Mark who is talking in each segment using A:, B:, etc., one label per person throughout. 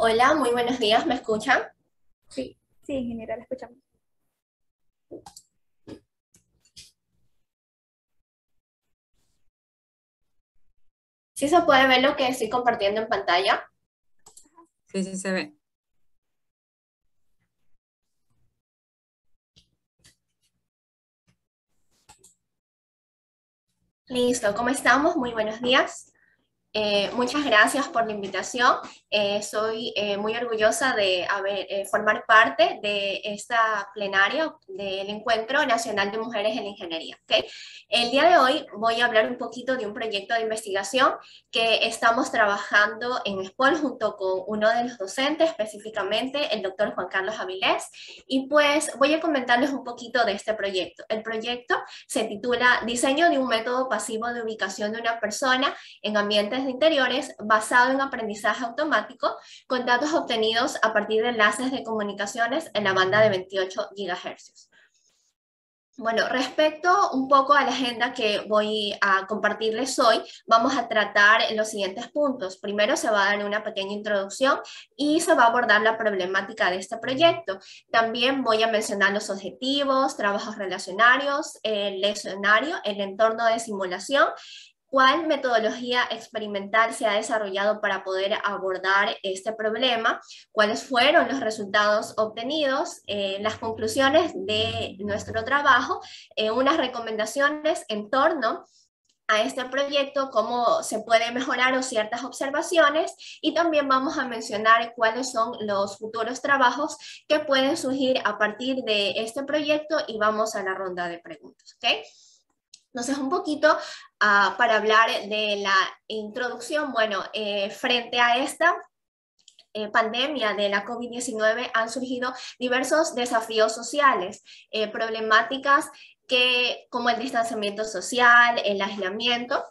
A: Hola, muy buenos días, ¿me escuchan?
B: Sí, sí, ingeniera, la escuchamos.
A: ¿Sí se puede ver lo que estoy compartiendo en pantalla?
C: Sí, sí se ve.
A: Listo, ¿cómo estamos? Muy buenos días. Muchas gracias por la invitación. Soy muy orgullosa de formar parte de esta plenaria del Encuentro Nacional de Mujeres en la Ingeniería. ¿Ok? El día de hoy voy a hablar un poquito de un proyecto de investigación que estamos trabajando en SPOL junto con uno de los docentes, específicamente el doctor Juan Carlos Avilés, y pues voy a comentarles un poquito de este proyecto. El proyecto se titula Diseño de un método pasivo de ubicación de una persona en ambientes de interiores basado en aprendizaje automático con datos obtenidos a partir de enlaces de comunicaciones en la banda de 28 GHz. Bueno, respecto un poco a la agenda que voy a compartirles hoy, vamos a tratar los siguientes puntos. Primero se va a dar una pequeña introducción y se va a abordar la problemática de este proyecto. También voy a mencionar los objetivos, trabajos relacionarios, el escenario, el entorno de simulación. ¿Cuál metodología experimental se ha desarrollado para poder abordar este problema? ¿Cuáles fueron los resultados obtenidos? Las conclusiones de nuestro trabajo, unas recomendaciones en torno a este proyecto, cómo se puede mejorar o ciertas observaciones, y también vamos a mencionar cuáles son los futuros trabajos que pueden surgir a partir de este proyecto y vamos a la ronda de preguntas. ¿Ok? Entonces, un poquito para hablar de la introducción, bueno, frente a esta pandemia de la COVID-19 han surgido diversos desafíos sociales, problemáticas como el distanciamiento social, el aislamiento,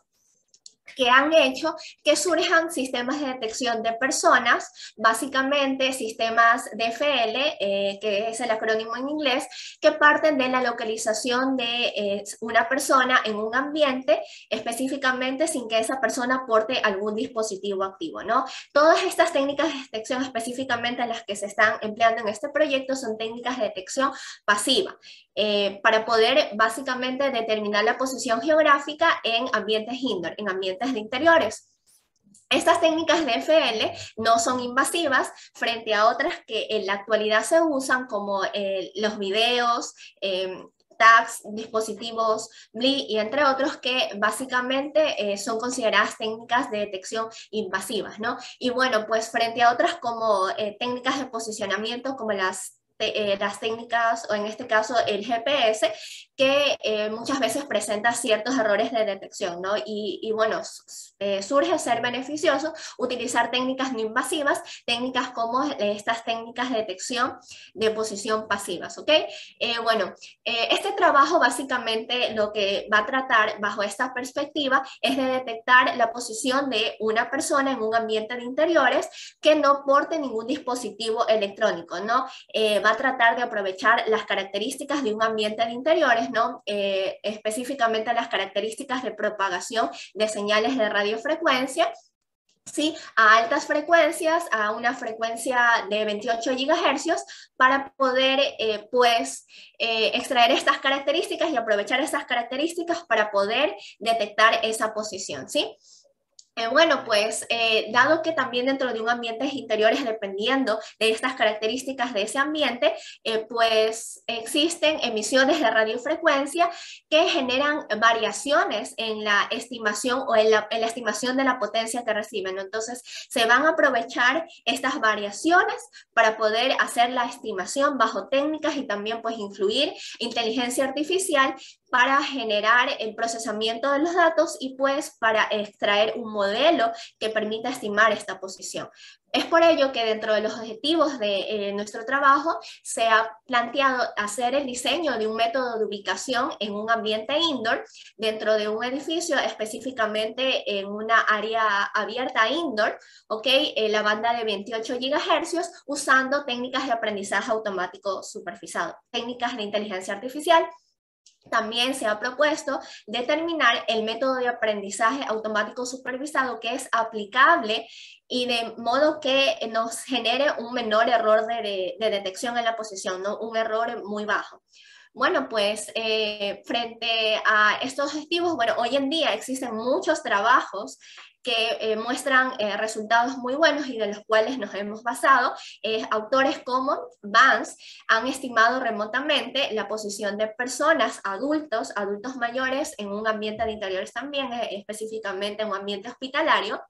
A: que han hecho que surjan sistemas de detección de personas, básicamente sistemas DFL, que es el acrónimo en inglés, que parten de la localización de una persona en un ambiente, específicamente sin que esa persona porte algún dispositivo activo, ¿no? Todas estas técnicas de detección, específicamente las que se están empleando en este proyecto, son técnicas de detección pasiva, para poder básicamente determinar la posición geográfica en ambientes indoor, en ambientes de interiores. Estas técnicas de FL no son invasivas frente a otras que en la actualidad se usan como los videos, tags, dispositivos BLI y entre otros que básicamente son consideradas técnicas de detección invasivas, ¿no? Y bueno, pues frente a otras como técnicas de posicionamiento como las técnicas, o en este caso el GPS, que muchas veces presenta ciertos errores de detección, ¿no? Y bueno, surge ser beneficioso utilizar técnicas no invasivas, técnicas como estas técnicas de detección de posición pasivas, ¿ok? Bueno, este trabajo básicamente lo que va a tratar bajo esta perspectiva es de detectar la posición de una persona en un ambiente de interiores que no porte ningún dispositivo electrónico, ¿no? Va a tratar de aprovechar las características de un ambiente de interiores, ¿no? Específicamente las características de propagación de señales de radiofrecuencia, ¿sí? A altas frecuencias, a una frecuencia de 28 GHz, para poder extraer estas características y aprovechar estas características para poder detectar esa posición, ¿sí? Bueno, pues dado que también dentro de un ambiente interiores, dependiendo de estas características de ese ambiente, pues existen emisiones de radiofrecuencia que generan variaciones en la estimación o en la estimación de la potencia que reciben, ¿no? Entonces, se van a aprovechar estas variaciones para poder hacer la estimación bajo técnicas y también pues influir inteligencia artificial para generar el procesamiento de los datos y pues para extraer un modelo que permita estimar esta posición. Es por ello que dentro de los objetivos de nuestro trabajo se ha planteado hacer el diseño de un método de ubicación en un ambiente indoor dentro de un edificio, específicamente en una área abierta indoor, ¿ok? La banda de 28 GHz, usando técnicas de aprendizaje automático supervisado, técnicas de inteligencia artificial, también se ha propuesto determinar el método de aprendizaje automático supervisado que es aplicable y de modo que nos genere un menor error de detección en la posición, ¿no? Un error muy bajo. Bueno, pues frente a estos objetivos, bueno, hoy en día existen muchos trabajos que muestran resultados muy buenos y de los cuales nos hemos basado. Autores como Vance han estimado remotamente la posición de personas, adultos mayores en un ambiente de interiores también, específicamente en un ambiente hospitalario,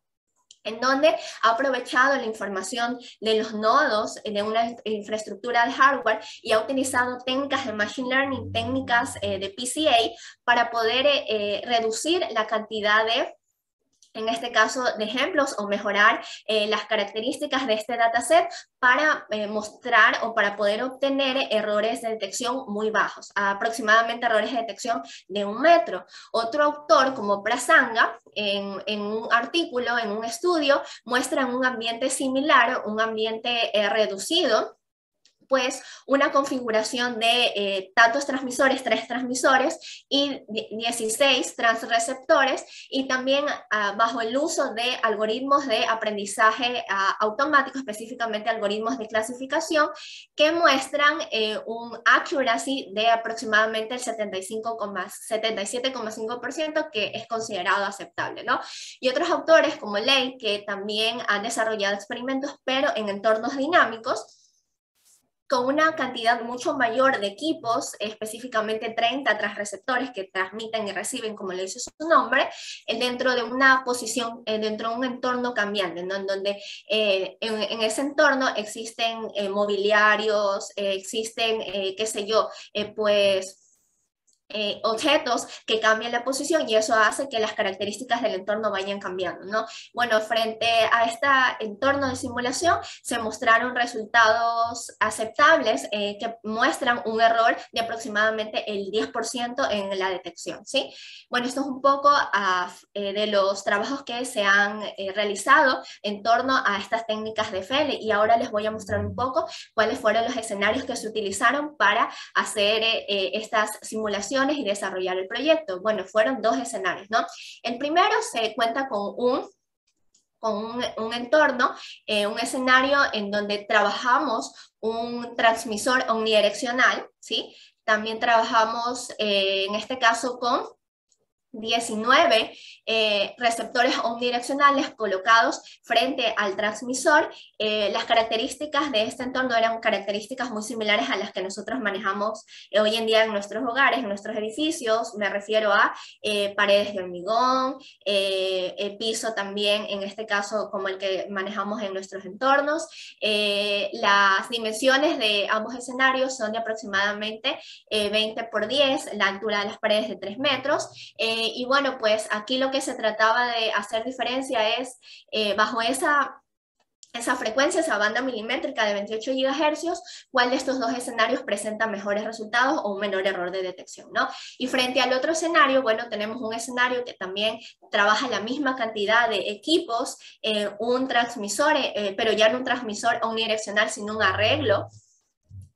A: en donde ha aprovechado la información de los nodos de una infraestructura de hardware y ha utilizado técnicas de Machine Learning, técnicas de PCA, para poder reducir la cantidad de, en este caso, de ejemplos o mejorar las características de este dataset para mostrar o para poder obtener errores de detección muy bajos, aproximadamente errores de detección de 1 metro. Otro autor como Prasanga, en un artículo, en un estudio, muestra en un ambiente similar, un ambiente reducido, pues una configuración de tantos transmisores, 3 transmisores y 16 transreceptores, y también bajo el uso de algoritmos de aprendizaje automático, específicamente algoritmos de clasificación, que muestran un accuracy de aproximadamente el 77,5%, que es considerado aceptable, ¿no? Y otros autores como Lei, que también han desarrollado experimentos, pero en entornos dinámicos, con una cantidad mucho mayor de equipos, específicamente 30 transreceptores que transmiten y reciben, como le dice su nombre, dentro de una posición, dentro de un entorno cambiante, ¿no? En donde en ese entorno existen mobiliarios, existen, qué sé yo, pues objetos que cambian la posición, y eso hace que las características del entorno vayan cambiando, ¿no? Bueno, frente a este entorno de simulación se mostraron resultados aceptables que muestran un error de aproximadamente el 10% en la detección, ¿sí? Bueno, esto es un poco de los trabajos que se han realizado en torno a estas técnicas de FL, y ahora les voy a mostrar un poco cuáles fueron los escenarios que se utilizaron para hacer estas simulaciones y desarrollar el proyecto. Bueno, fueron 2 escenarios, ¿no? El primero se cuenta con un entorno, un escenario en donde trabajamos un transmisor omnidireccional, ¿sí? También trabajamos, en este caso, con 19 receptores omnidireccionales colocados frente al transmisor. Las características de este entorno eran características muy similares a las que nosotros manejamos hoy en día en nuestros hogares, en nuestros edificios. Me refiero a paredes de hormigón, el piso también, en este caso, como el que manejamos en nuestros entornos. Las dimensiones de ambos escenarios son de aproximadamente 20 por 10, la altura de las paredes de 3 metros. Y bueno, pues aquí lo que se trataba de hacer diferencia es, bajo esa frecuencia, esa banda milimétrica de 28 GHz, cuál de estos 2 escenarios presenta mejores resultados o un menor error de detección, ¿no? Y frente al otro escenario, bueno, tenemos un escenario que también trabaja la misma cantidad de equipos, un transmisor, pero ya no un transmisor omnidireccional, sino un arreglo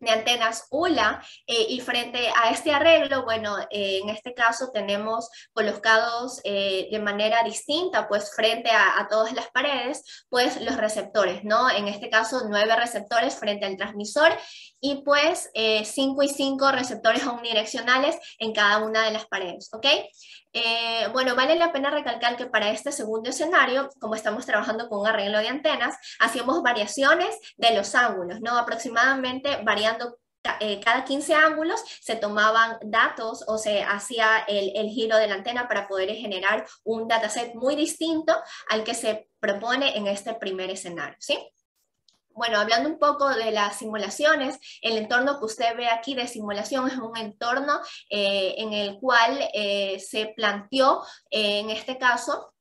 A: de antenas ULA, y frente a este arreglo, bueno, en este caso tenemos colocados de manera distinta, pues frente a todas las paredes, pues los receptores, ¿no? En este caso 9 receptores frente al transmisor, y pues 5 y 5 receptores omnidireccionales en cada una de las paredes, ¿ok? Bueno, vale la pena recalcar que para este segundo escenario, como estamos trabajando con un arreglo de antenas, hacíamos variaciones de los ángulos, ¿no? Aproximadamente variando cada 15 ángulos se tomaban datos o se hacía el giro de la antena para poder generar un dataset muy distinto al que se propone en este primer escenario, ¿sí? Bueno, hablando un poco de las simulaciones, el entorno que usted ve aquí de simulación es un entorno en el cual se planteó, en este caso,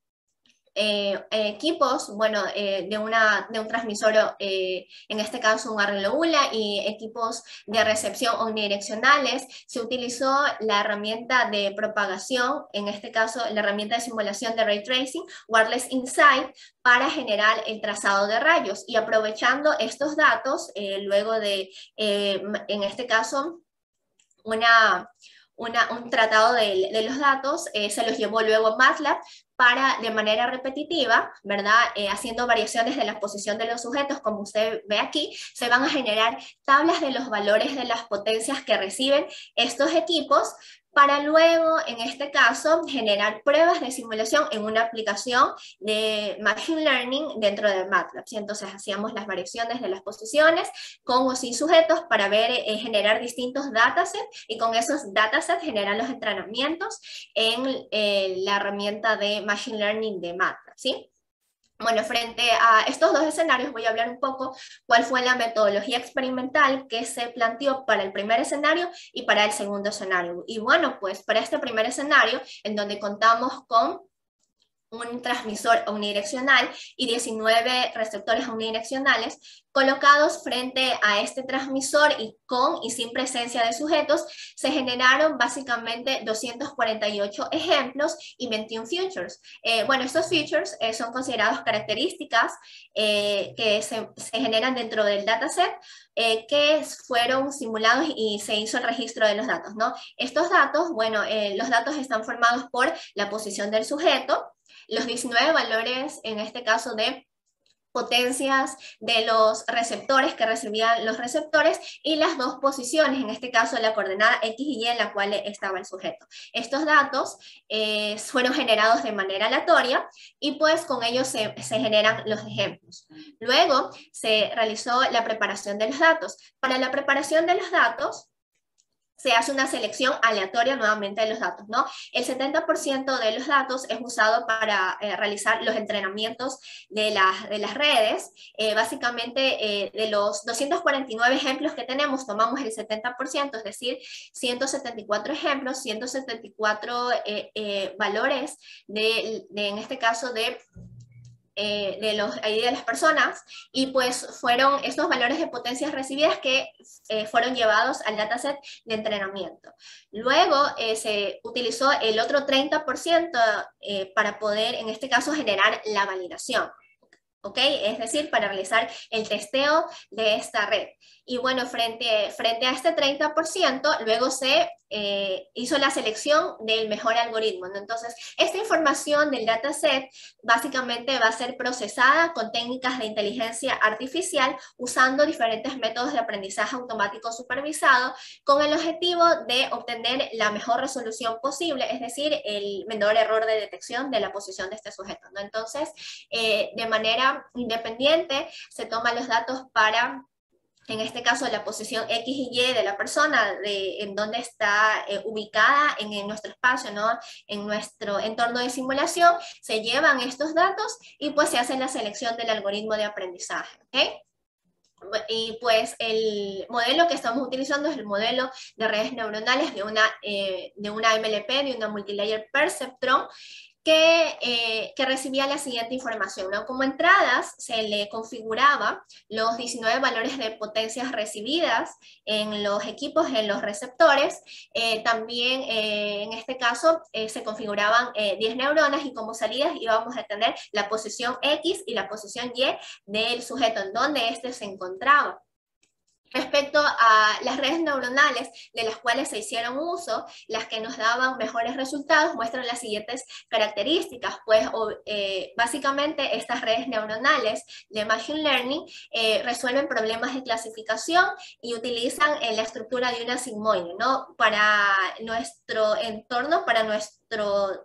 A: equipos, bueno, de un transmisor, en este caso un arreglo ULA, y equipos de recepción omnidireccionales. Se utilizó la herramienta de propagación, en este caso la herramienta de simulación de Ray Tracing, Wireless Insight, para generar el trazado de rayos, y aprovechando estos datos, luego de, en este caso, un tratado de los datos, se los llevó luego a MATLAB para, de manera repetitiva, ¿verdad? Haciendo variaciones de la posición de los sujetos, como usted ve aquí, se van a generar tablas de los valores de las potencias que reciben estos equipos, para luego, en este caso, generar pruebas de simulación en una aplicación de Machine Learning dentro de MATLAB. ¿Sí? Entonces hacíamos las variaciones de las posiciones con o sin sujetos para ver, generar distintos datasets, y con esos datasets generar los entrenamientos en la herramienta de Machine Learning de MATLAB. ¿Sí? Bueno, frente a estos dos escenarios voy a hablar un poco cuál fue la metodología experimental que se planteó para el primer escenario y para el segundo escenario. Y bueno, pues para este primer escenario, en donde contamos con un transmisor unidireccional y 19 receptores unidireccionales colocados frente a este transmisor, y con y sin presencia de sujetos, se generaron básicamente 248 ejemplos y 21 features. Bueno, estos features son considerados características que se generan dentro del dataset, que fueron simulados y se hizo el registro de los datos, ¿no? Estos datos, bueno, los datos están formados por la posición del sujeto, los 19 valores, en este caso, de potencias de los receptores que recibían los receptores, y las dos posiciones, en este caso la coordenada X y Y en la cual estaba el sujeto. Estos datos fueron generados de manera aleatoria, y pues con ellos se generan los ejemplos. Luego se realizó la preparación de los datos. Para la preparación de los datos, se hace una selección aleatoria nuevamente de los datos, ¿no? El 70% de los datos es usado para realizar los entrenamientos de las redes. Básicamente, de los 249 ejemplos que tenemos, tomamos el 70%, es decir, 174 ejemplos, 174 valores en este caso, de las personas, y pues fueron estos valores de potencias recibidas que fueron llevados al dataset de entrenamiento. Luego se utilizó el otro 30% para poder, en este caso, generar la validación. ¿Ok? Es decir, para realizar el testeo de esta red. Y bueno, frente a este 30%, luego se hizo la selección del mejor algoritmo, ¿no? Entonces, esta información del dataset básicamente va a ser procesada con técnicas de inteligencia artificial, usando diferentes métodos de aprendizaje automático supervisado, con el objetivo de obtener la mejor resolución posible, es decir, el menor error de detección de la posición de este sujeto, ¿no? Entonces, de manera independiente, se toman los datos para, en este caso, la posición X y Y de la persona, en dónde está ubicada en nuestro espacio, ¿no? En nuestro entorno de simulación, se llevan estos datos y pues se hace la selección del algoritmo de aprendizaje, ¿ok? Y pues el modelo que estamos utilizando es el modelo de redes neuronales de una MLP, de una Multilayer Perceptron, que recibía la siguiente información, ¿no? Como entradas se le configuraba los 19 valores de potencias recibidas en los equipos, en los receptores. También en este caso se configuraban 10 neuronas, y como salidas íbamos a tener la posición X y la posición Y del sujeto, en donde éste se encontraba. Respecto a las redes neuronales de las cuales se hicieron uso, las que nos daban mejores resultados muestran las siguientes características. Pues básicamente estas redes neuronales de Machine Learning resuelven problemas de clasificación y utilizan la estructura de una sigmoide, ¿no? Para nuestro entorno, para nuestro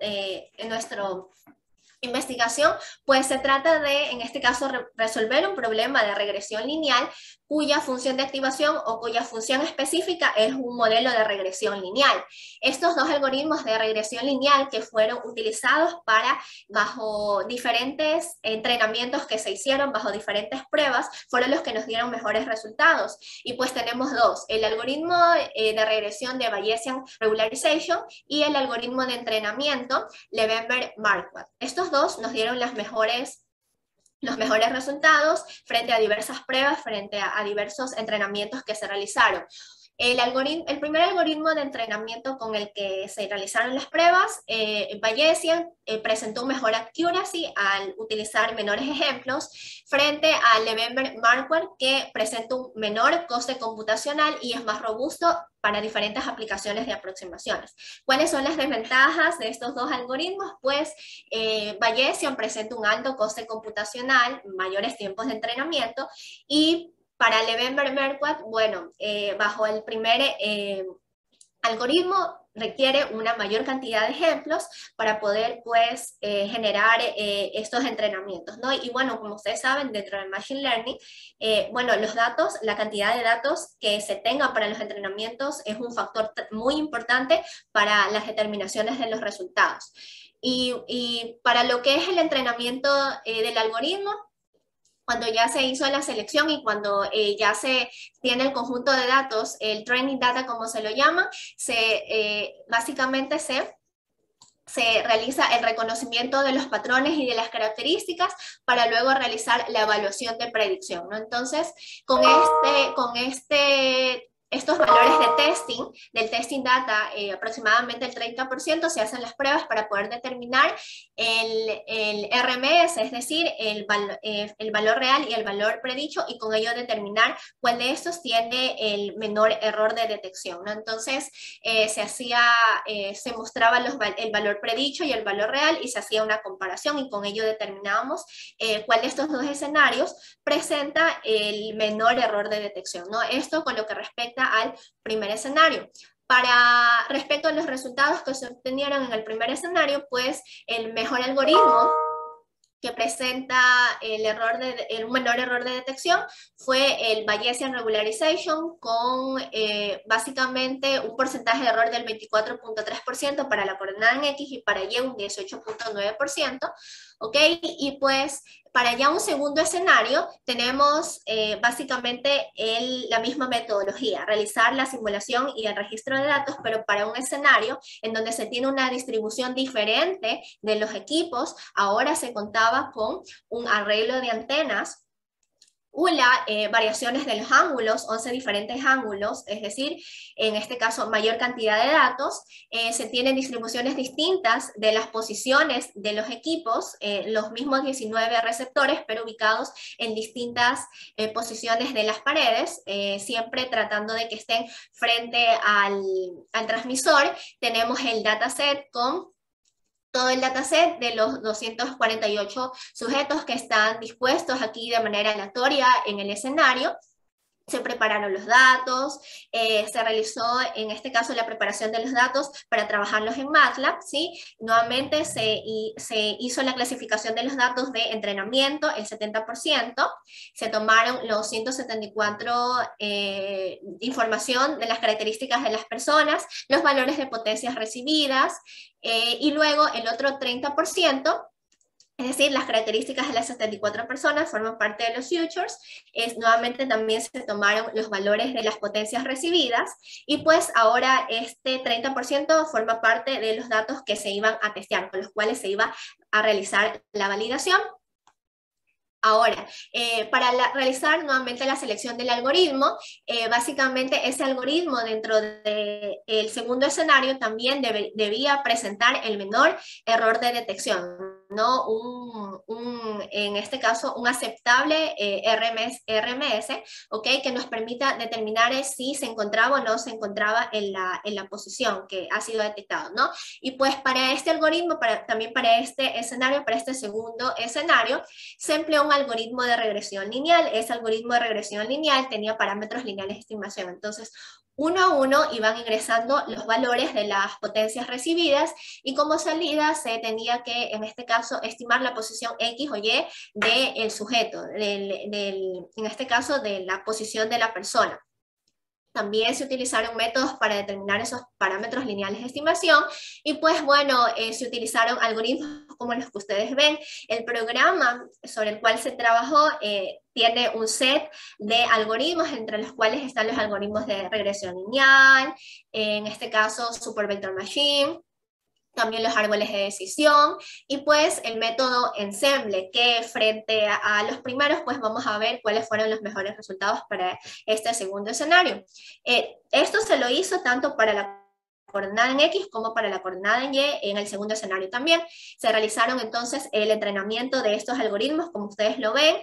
A: investigación, pues se trata de, en este caso, resolver un problema de regresión lineal cuya función de activación o cuya función específica es un modelo de regresión lineal. Estos dos algoritmos de regresión lineal que fueron utilizados bajo diferentes entrenamientos que se hicieron, bajo diferentes pruebas, fueron los que nos dieron mejores resultados. Y pues tenemos dos: el algoritmo de regresión de Bayesian Regularization y el algoritmo de entrenamiento Levenberg-Marquardt. Estos dos nos dieron los mejores resultados frente a diversas pruebas, frente a diversos entrenamientos que se realizaron. El primer algoritmo de entrenamiento con el que se realizaron las pruebas, Bayesian, presentó un mejor accuracy al utilizar menores ejemplos frente al Levenberg-Marquardt, que presenta un menor coste computacional y es más robusto para diferentes aplicaciones de aproximaciones. ¿Cuáles son las desventajas de estos dos algoritmos? Pues Bayesian presenta un alto coste computacional, mayores tiempos de entrenamiento, y para Levenberg-Marquardt, bueno, bajo el primer algoritmo requiere una mayor cantidad de ejemplos para poder, pues, generar estos entrenamientos, ¿no? Y bueno, como ustedes saben, dentro del Machine Learning, bueno, los datos, la cantidad de datos que se tengan para los entrenamientos es un factor muy importante para las determinaciones de los resultados. Y para lo que es el entrenamiento del algoritmo, cuando ya se hizo la selección y cuando ya se tiene el conjunto de datos, el training data como se lo llama, básicamente se realiza el reconocimiento de los patrones y de las características para luego realizar la evaluación de predicción, ¿no? Entonces, estos valores de testing, del testing data, aproximadamente el 30%, se hacen las pruebas para poder determinar el RMS, es decir, el valor real y el valor predicho, y con ello determinar cuál de estos tiene el menor error de detección, ¿no? Entonces, se mostraba el valor predicho y el valor real y se hacía una comparación, y con ello determinábamos cuál de estos dos escenarios presenta el menor error de detección, ¿no? Esto con lo que respecta al primer escenario. Respecto a los resultados que se obtenieron en el primer escenario, pues el mejor algoritmo que presenta un menor error de detección fue el Bayesian Regularization, con básicamente un porcentaje de error del 24.3% para la coordenada en X y para Y un 18.9%, ¿ok? Y pues para ya un segundo escenario tenemos básicamente la misma metodología, realizar la simulación y el registro de datos, pero para un escenario en donde se tiene una distribución diferente de los equipos. Ahora se contaba con un arreglo de antenas, variaciones de los ángulos, 11 diferentes ángulos, es decir, en este caso mayor cantidad de datos, se tienen distribuciones distintas de las posiciones de los equipos, los mismos 19 receptores, pero ubicados en distintas posiciones de las paredes, siempre tratando de que estén frente al transmisor. Tenemos el dataset con todo el dataset de los 248 sujetos que están dispuestos aquí de manera aleatoria en el escenario. Se prepararon los datos, se realizó en este caso la preparación de los datos para trabajarlos en MATLAB, ¿sí? Nuevamente se hizo la clasificación de los datos de entrenamiento, el 70%, se tomaron los 174 información de las características de las personas, los valores de potencias recibidas, y luego el otro 30%, es decir, las características de las 74 personas forman parte de los futures. Nuevamente también se tomaron los valores de las potencias recibidas, y pues ahora este 30% forma parte de los datos que se iban a testear, con los cuales se iba a realizar la validación. Ahora, para realizar nuevamente la selección del algoritmo, básicamente ese algoritmo dentro del segundo escenario también debía presentar el menor error de detección, ¿no? En este caso, un aceptable RMS, ¿ok? Que nos permita determinar si se encontraba o no se encontraba en la posición que ha sido detectado, ¿no? Y pues para este algoritmo, también para este escenario, para este segundo escenario, se empleó un algoritmo de regresión lineal. Ese algoritmo de regresión lineal tenía parámetros lineales de estimación. Entonces, uno a uno iban ingresando los valores de las potencias recibidas, y como salida se tenía que, en este caso, estimar la posición X o Y del sujeto, en este caso de la posición de la persona. También se utilizaron métodos para determinar esos parámetros lineales de estimación, y pues bueno, se utilizaron algoritmos como los que ustedes ven. El programa sobre el cual se trabajó tiene un set de algoritmos, entre los cuales están los algoritmos de regresión lineal, en este caso Super Vector Machine, también los árboles de decisión y pues el método ensemble, que frente a los primeros pues vamos a ver cuáles fueron los mejores resultados para este segundo escenario. Esto se lo hizo tanto para la coordenada en X como para la coordenada en Y en el segundo escenario también. Se realizaron entonces el entrenamiento de estos algoritmos, como ustedes lo ven,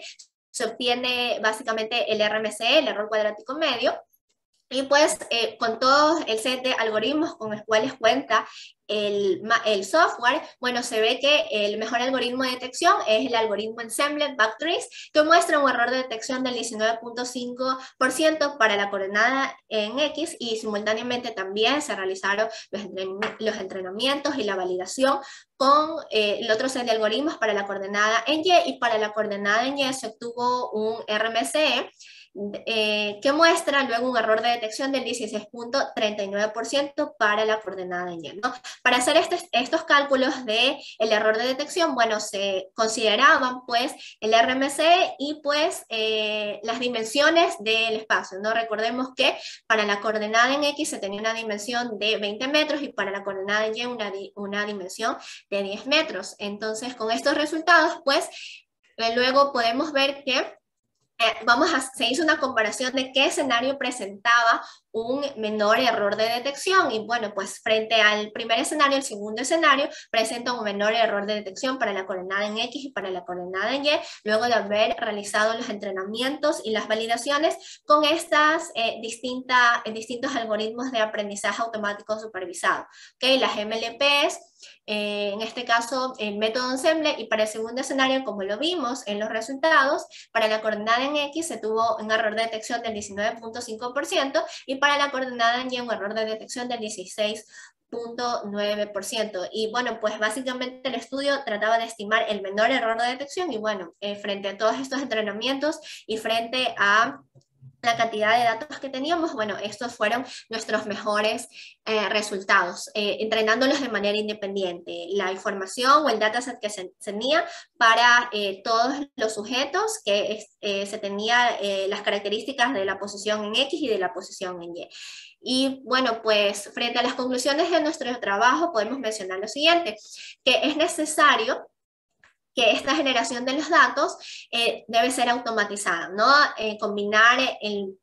A: se obtiene básicamente el RMCE, el error cuadrático medio, y pues con todo el set de algoritmos con los cuales cuenta el software, bueno, se ve que el mejor algoritmo de detección es el algoritmo Ensemble Backtrace, que muestra un error de detección del 19.5% para la coordenada en X, y simultáneamente también se realizaron los entrenamientos y la validación con el otro set de algoritmos para la coordenada en Y, y para la coordenada en Y se obtuvo un RMCE que muestra luego un error de detección del 16.39% para la coordenada en Y, ¿no? Para hacer estos cálculos del error de detección, bueno, se consideraban pues el RMC y pues las dimensiones del espacio, ¿no? Recordemos que para la coordenada en X se tenía una dimensión de 20 metros y para la coordenada en Y una dimensión de 10 metros. Entonces, con estos resultados, pues, luego podemos ver que se hizo una comparación de qué escenario presentaba un menor error de detección, y bueno, pues frente al primer escenario, el segundo escenario presenta un menor error de detección para la coordenada en X y para la coordenada en Y, luego de haber realizado los entrenamientos y las validaciones con estas distintos algoritmos de aprendizaje automático supervisado, ¿okay? Las MLPs, en este caso el método ensemble, y para el segundo escenario, como lo vimos en los resultados, para la coordenada en X se tuvo un error de detección del 19.5% y para la coordenada en Y un error de detección del 16.9%. Y bueno, pues básicamente el estudio trataba de estimar el menor error de detección, y bueno, frente a todos estos entrenamientos y frente a la cantidad de datos que teníamos, bueno, estos fueron nuestros mejores resultados, entrenándolos de manera independiente. La información o el dataset que se tenía para todos los sujetos, que se tenía las características de la posición en X y de la posición en Y. Y bueno, pues frente a las conclusiones de nuestro trabajo podemos mencionar lo siguiente, que es necesario que esta generación de los datos debe ser automatizada, ¿no? Combinar el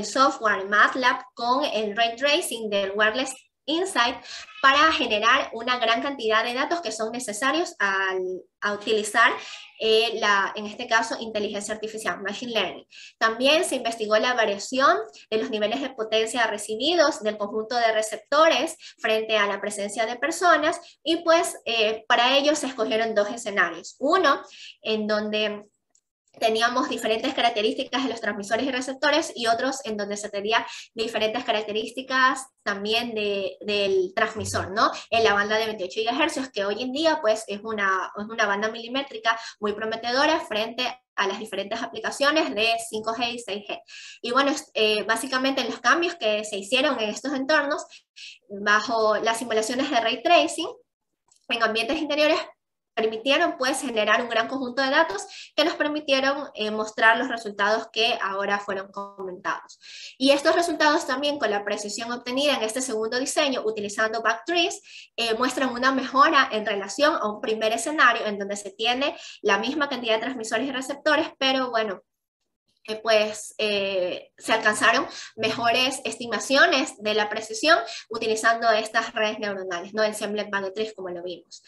A: software MATLAB con el Ray Tracing del Wireless Insight para generar una gran cantidad de datos que son necesarios a utilizar en este caso, inteligencia artificial, Machine Learning. También se investigó la variación de los niveles de potencia recibidos del conjunto de receptores frente a la presencia de personas, y pues para ello se escogieron dos escenarios. Uno, en donde teníamos diferentes características de los transmisores y receptores, y otros en donde se tenía diferentes características también del transmisor, ¿no? En la banda de 28 GHz, que hoy en día pues es una banda milimétrica muy prometedora frente a las diferentes aplicaciones de 5G y 6G. Y bueno, básicamente los cambios que se hicieron en estos entornos, bajo las simulaciones de Ray Tracing, en ambientes interiores, permitieron pues generar un gran conjunto de datos que nos permitieron mostrar los resultados que ahora fueron comentados. Y estos resultados también, con la precisión obtenida en este segundo diseño utilizando Backtrace, muestran una mejora en relación a un primer escenario en donde se tiene la misma cantidad de transmisores y receptores, pero bueno, se alcanzaron mejores estimaciones de la precisión utilizando estas redes neuronales, ¿no? El Ensemble Backtrace, como lo vimos.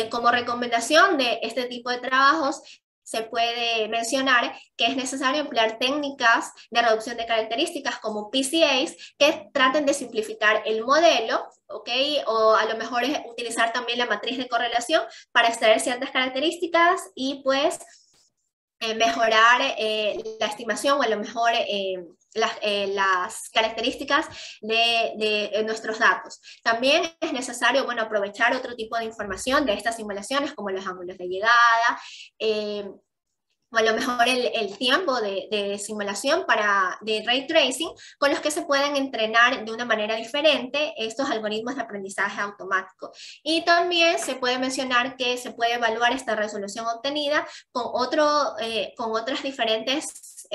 A: Como recomendación de este tipo de trabajos, se puede mencionar que es necesario emplear técnicas de reducción de características como PCAs que traten de simplificar el modelo, ¿ok? O a lo mejor es utilizar también la matriz de correlación para extraer ciertas características y pues mejorar la estimación, o a lo mejor las características de nuestros datos. También es necesario, bueno, aprovechar otro tipo de información de estas simulaciones, como los ángulos de llegada, o a lo mejor el tiempo de simulación de ray tracing, con los que se pueden entrenar de una manera diferente estos algoritmos de aprendizaje automático. Y también se puede mencionar que se puede evaluar esta resolución obtenida con otros diferentes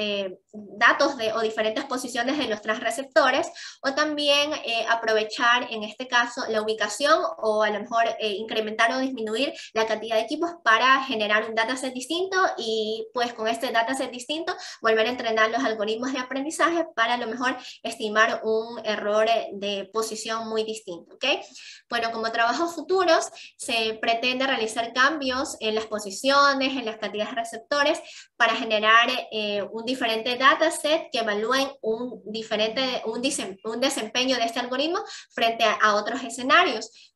A: datos o diferentes posiciones de los transreceptores, o también aprovechar en este caso la ubicación, o a lo mejor incrementar o disminuir la cantidad de equipos para generar un dataset distinto, y pues con este dataset distinto volver a entrenar los algoritmos de aprendizaje para a lo mejor estimar un error de posición muy distinto, ¿ok? Bueno, como trabajos futuros se pretende realizar cambios en las posiciones, en las cantidades de receptores, para generar un diferente dataset que evalúen un desempeño de este algoritmo frente a otros escenarios.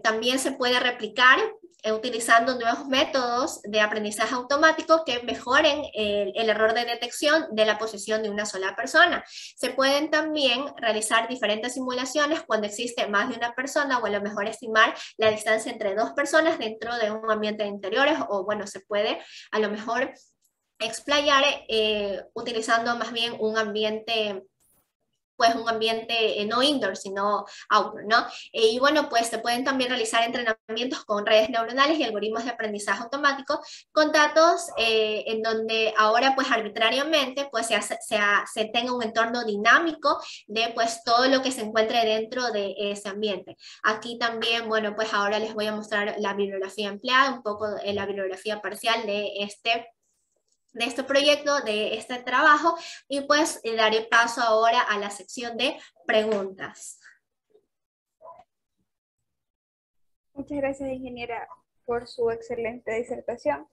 A: También se puede replicar utilizando nuevos métodos de aprendizaje automático que mejoren el error de detección de la posición de una sola persona. Se pueden también realizar diferentes simulaciones cuando existe más de una persona, o a lo mejor estimar la distancia entre dos personas dentro de un ambiente de interiores, o bueno, se puede a lo mejor explayar utilizando más bien un ambiente no indoor, sino outdoor, ¿no? Y bueno, pues se pueden también realizar entrenamientos con redes neuronales y algoritmos de aprendizaje automático con datos en donde ahora pues arbitrariamente pues se tenga un entorno dinámico de pues todo lo que se encuentre dentro de ese ambiente. Aquí también, bueno, pues ahora les voy a mostrar la bibliografía empleada, un poco la bibliografía parcial de este proyecto, de este trabajo, y pues daré paso ahora a la sección de preguntas.
B: Muchas gracias, ingeniera, por su excelente disertación.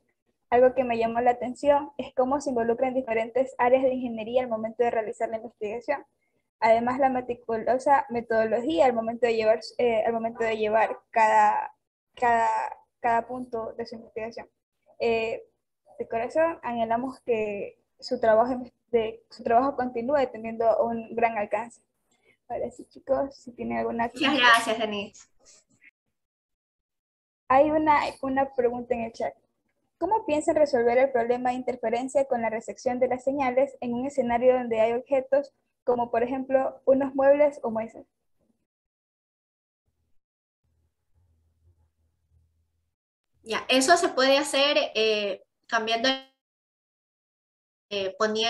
B: Algo que me llamó la atención es cómo se involucran diferentes áreas de ingeniería al momento de realizar la investigación. Además, la meticulosa metodología al momento de llevar cada, cada punto de su investigación. Eh, de corazón, anhelamos que su trabajo continúe teniendo un gran alcance. Ahora sí, chicos, si tienen alguna...
A: Muchas gracias, Denise.
B: Hay una pregunta en el chat. ¿Cómo piensan resolver el problema de interferencia con la recepción de las señales en un escenario donde hay objetos como, por ejemplo, unos muebles o mesas?
A: Ya, eso se puede hacer cambiando, poniendo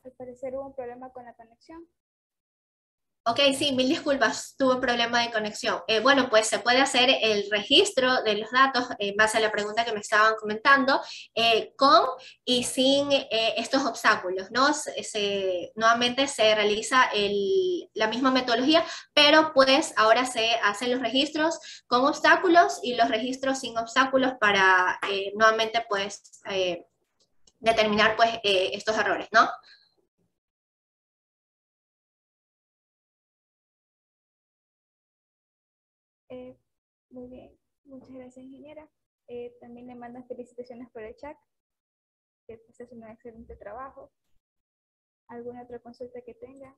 B: Al parecer hubo un problema con la conexión.
A: Ok, sí, mil disculpas, tuve un problema de conexión. Bueno, pues se puede hacer el registro de los datos en base a la pregunta que me estaban comentando, con y sin estos obstáculos, ¿no? Nuevamente se realiza la misma metodología, pero pues ahora se hacen los registros con obstáculos y los registros sin obstáculos para nuevamente pues determinar pues estos errores, ¿no?
B: Eh, Muy bien, muchas gracias, ingeniera. También le mandan felicitaciones por el chat, que pues, hace un excelente trabajo. ¿Alguna otra consulta que tenga?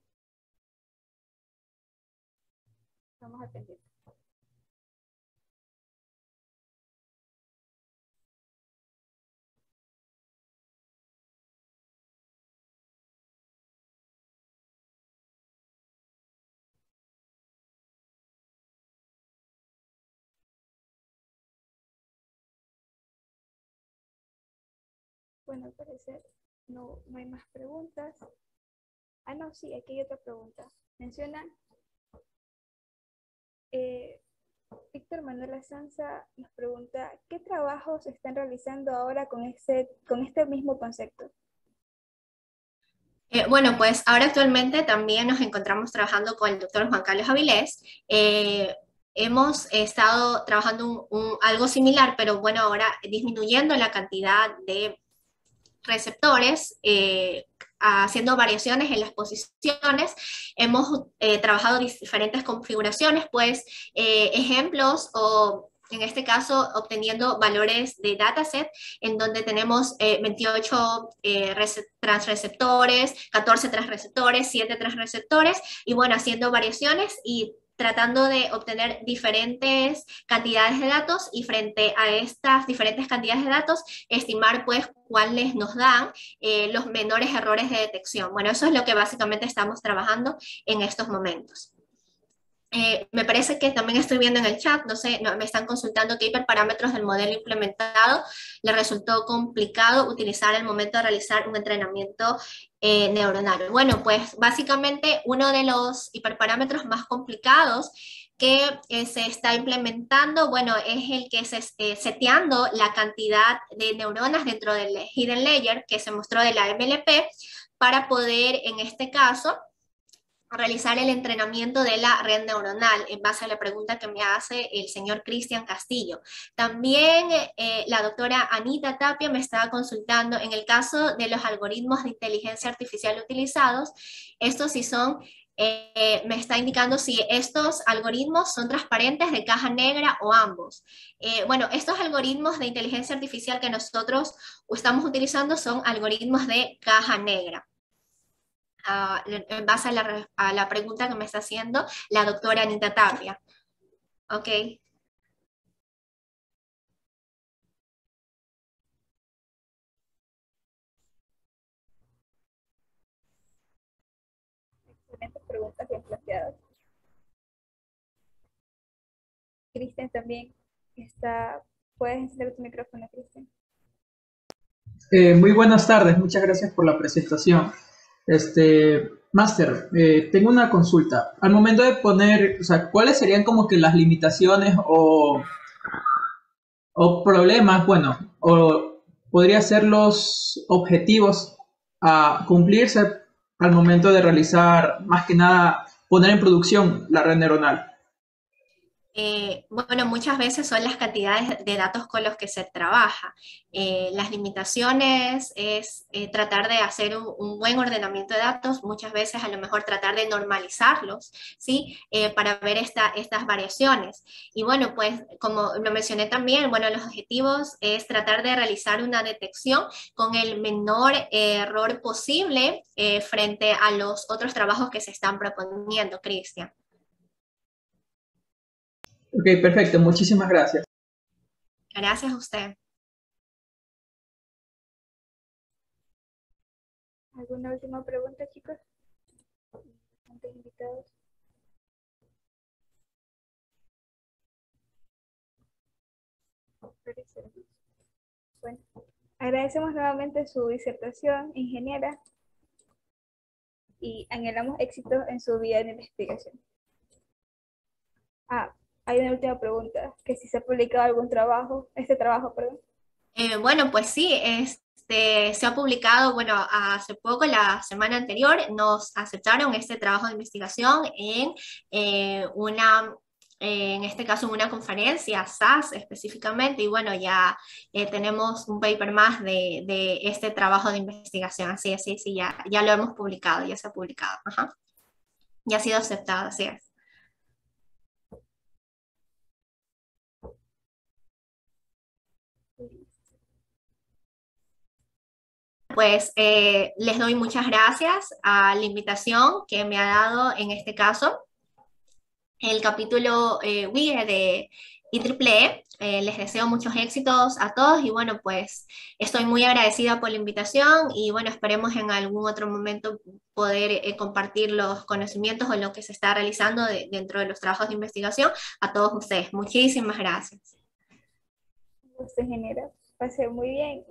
B: Vamos a atender. Bueno, al parecer no hay más preguntas. Ah, no, sí, aquí hay otra pregunta. Menciona Víctor Manuel Asanza nos pregunta, ¿qué trabajos están realizando ahora con este mismo concepto?
A: Bueno, pues ahora actualmente también nos encontramos trabajando con el doctor Juan Carlos Avilés. Hemos estado trabajando algo similar, pero bueno, ahora disminuyendo la cantidad de receptores, haciendo variaciones en las posiciones. Hemos trabajado diferentes configuraciones, pues ejemplos o en este caso obteniendo valores de dataset en donde tenemos 28 transreceptores, 14 transreceptores, 7 transreceptores y bueno, haciendo variaciones y tratando de obtener diferentes cantidades de datos y frente a estas diferentes cantidades de datos, estimar pues cuáles nos dan los menores errores de detección. Bueno, eso es lo que básicamente estamos trabajando en estos momentos. Me parece que también estoy viendo en el chat, no sé, me están consultando qué hiperparámetros del modelo implementado le resultó complicado utilizar al momento de realizar un entrenamiento neuronal. Bueno, pues básicamente uno de los hiperparámetros más complicados que se está implementando, bueno, es el que es seteando la cantidad de neuronas dentro del hidden layer que se mostró de la MLP para poder, en este caso, realizar el entrenamiento de la red neuronal en base a la pregunta que me hace el señor Cristian Castillo. También la doctora Anita Tapia me estaba consultando en el caso de los algoritmos de inteligencia artificial utilizados, estos sí son me está indicando si estos algoritmos son transparentes de caja negra o ambos. Bueno, estos algoritmos de inteligencia artificial que nosotros estamos utilizando son algoritmos de caja negra. En base a la pregunta que me está haciendo la doctora Anita Tapia. Ok.
B: Excelentes preguntas bien planteadas. Cristian también está. ¿Puedes encender tu micrófono, Cristian?
D: Muy buenas tardes, muchas gracias por la presentación. Máster, tengo una consulta. Al momento de poner, o sea, ¿cuáles serían como que las limitaciones o problemas, bueno, o podría ser los objetivos a cumplirse al momento de realizar, más que nada, poner en producción la red neuronal?
A: Bueno, muchas veces son las cantidades de datos con los que se trabaja. Las limitaciones es tratar de hacer un buen ordenamiento de datos, muchas veces a lo mejor tratar de normalizarlos, ¿sí? Para ver estas variaciones. Y bueno, pues como lo mencioné también, bueno, los objetivos es tratar de realizar una detección con el menor error posible frente a los otros trabajos que se están proponiendo, Cristian.
D: Ok, perfecto, muchísimas gracias.
A: Gracias a usted.
B: ¿Alguna última pregunta, chicos? Antes invitados. Bueno, agradecemos nuevamente su disertación, ingeniera, y anhelamos éxito en su vida de investigación. Hay una última pregunta, que si se ha publicado algún trabajo, perdón.
A: Bueno, pues sí, se ha publicado, bueno, hace poco, la semana anterior, nos aceptaron este trabajo de investigación en en este caso en una conferencia, SAS específicamente, y bueno, ya tenemos un paper más de este trabajo de investigación, así es, sí, ya lo hemos publicado, ya se ha publicado, ajá. Ya ha sido aceptado, así es. Pues les doy muchas gracias a la invitación que me ha dado en este caso el capítulo WIE de IEEE. Les deseo muchos éxitos a todos y bueno, pues estoy muy agradecida por la invitación y bueno, esperemos en algún otro momento poder compartir los conocimientos o lo que se está realizando dentro de los trabajos de investigación a todos ustedes. Muchísimas gracias.
B: Usted genera, pase muy bien.